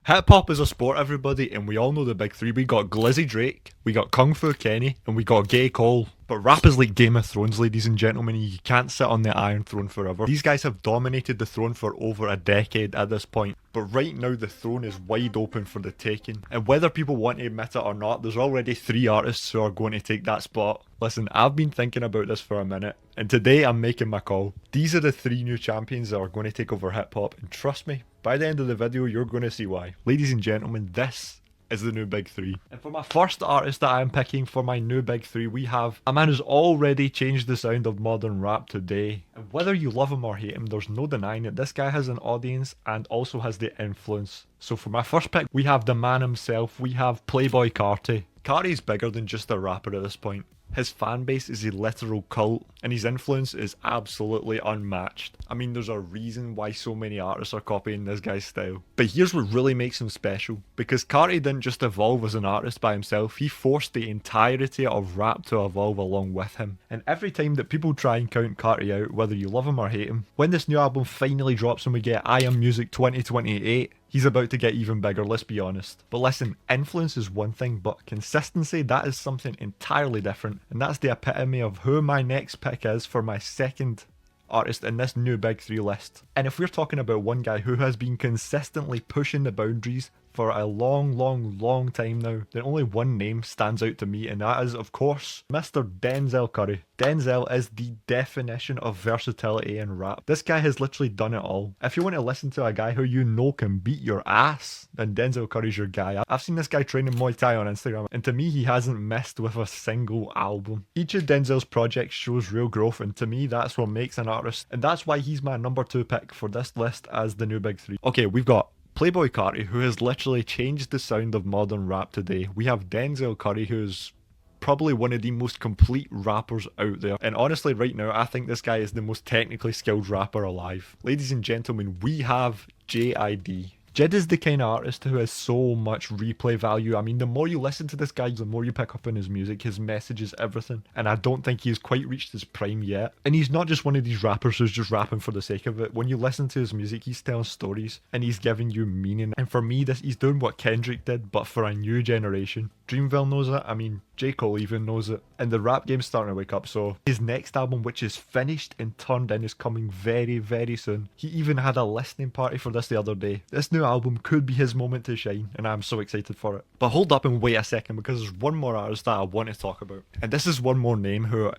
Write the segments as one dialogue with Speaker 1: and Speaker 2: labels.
Speaker 1: Hip hop is a sport, everybody, and we all know the big three. We got Glizzy Drake, we got Kung Fu Kenny, and we got Gay Cole. But rap is like Game of Thrones, ladies and gentlemen. You can't sit on the Iron Throne forever. These guys have dominated the throne for over a decade at this point. But right now, the throne is wide open for the taking. And whether people want to admit it or not, there's already 3 artists who are going to take that spot. Listen, I've been thinking about this for a minute, and today I'm making my call. These are the 3 new champions that are going to take over hip hop, and trust me, by the end of the video, you're going to see why. Ladies and gentlemen, this is the new big 3. And for my first artist that I am picking for my new big 3, we have a man who's already changed the sound of modern rap today. And whether you love him or hate him, there's no denying it. This guy has an audience and also has the influence. So for my first pick, we have the man himself. We have Playboi Carti. Carti's bigger than just a rapper at this point. His fan base is a literal cult, and his influence is absolutely unmatched. I mean, there's a reason why so many artists are copying this guy's style. But here's what really makes him special, because Carti didn't just evolve as an artist by himself, he forced the entirety of rap to evolve along with him. And every time that people try and count Carti out, whether you love him or hate him, when this new album finally drops and we get I Am Music 2028, he's about to get even bigger, let's be honest. But listen, influence is one thing, but consistency, that is something entirely different. And that's the epitome of who my next pick is for my second artist in this new big 3 list. And if we're talking about one guy who has been consistently pushing the boundaries for a long time now, then only one name stands out to me, and that is, of course, Mr. Denzel Curry. Denzel is the definition of versatility in rap. This guy has literally done it all. If you want to listen to a guy who you know can beat your ass, then Denzel Curry's your guy. I've seen this guy training Muay Thai on Instagram, and to me, he hasn't missed with a single album. Each of Denzel's projects shows real growth, and to me, that's what makes an artist, and that's why he's my number 2 pick for this list as the new big 3. Okay, we've got Playboi Carti, who has literally changed the sound of modern rap today. We have Denzel Curry, who's probably one of the most complete rappers out there. And honestly, right now, I think this guy is the most technically skilled rapper alive. Ladies and gentlemen, we have JID. Jid is the kind of artist who has so much replay value. I mean, the more you listen to this guy, the more you pick up on his music, his messages, everything. And I don't think he's quite reached his prime yet. And he's not just one of these rappers who's just rapping for the sake of it. When you listen to his music, he's telling stories and he's giving you meaning. And for me, he's doing what Kendrick did, but for a new generation. Dreamville knows it. I mean, J. Cole even knows it. And the rap game's starting to wake up, so his next album, which is finished and turned in, is coming very soon. He even had a listening party for this the other day. This new album could be his moment to shine, and I'm so excited for it. But hold up and wait a second, because there's one more artist that I want to talk about. And this is one more name who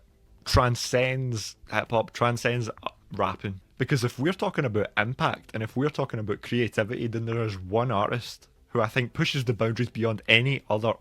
Speaker 1: transcends hip-hop, transcends rapping. Because if we're talking about impact, and if we're talking about creativity, then there is one artist who I think pushes the boundaries beyond any other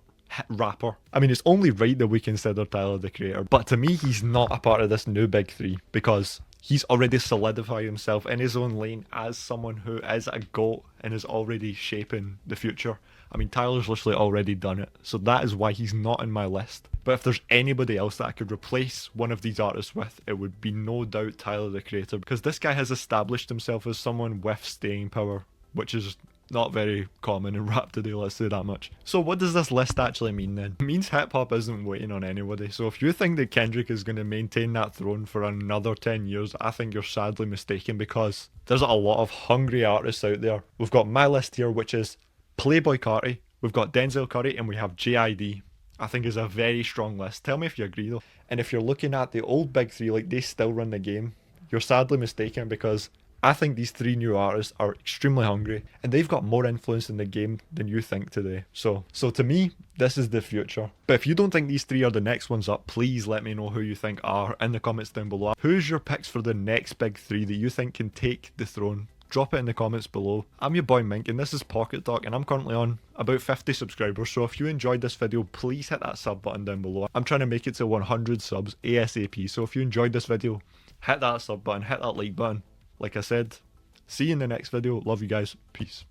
Speaker 1: rapper. I mean, it's only right that we consider Tyler the Creator, but to me, he's not a part of this new big 3 because he's already solidified himself in his own lane as someone who is a GOAT and is already shaping the future. I mean, Tyler's literally already done it, so that is why he's not in my list. But if there's anybody else that I could replace one of these artists with, it would be no doubt Tyler the Creator, because this guy has established himself as someone with staying power, which is not very common in rap today, let's say that much. So what does this list actually mean then? It means hip hop isn't waiting on anybody. So if you think that Kendrick is going to maintain that throne for another 10 years, I think you're sadly mistaken, because there's a lot of hungry artists out there. We've got my list here, which is Playboi Carti, we've got Denzel Curry, and we have JID. I think is a very strong list. Tell me if you agree though. And if you're looking at the old big 3, like they still run the game, you're sadly mistaken, because I think these 3 new artists are extremely hungry and they've got more influence in the game than you think today. So to me, this is the future. But if you don't think these 3 are the next ones up, please let me know who you think are in the comments down below. Who's your picks for the next big 3 that you think can take the throne? Drop it in the comments below. I'm your boy Mink and this is Pocket Talk, and I'm currently on about 50 subscribers, so if you enjoyed this video, please hit that sub button down below. I'm trying to make it to 100 subs ASAP, so if you enjoyed this video, hit that sub button, hit that like button. Like I said, see you in the next video. Love you guys. Peace.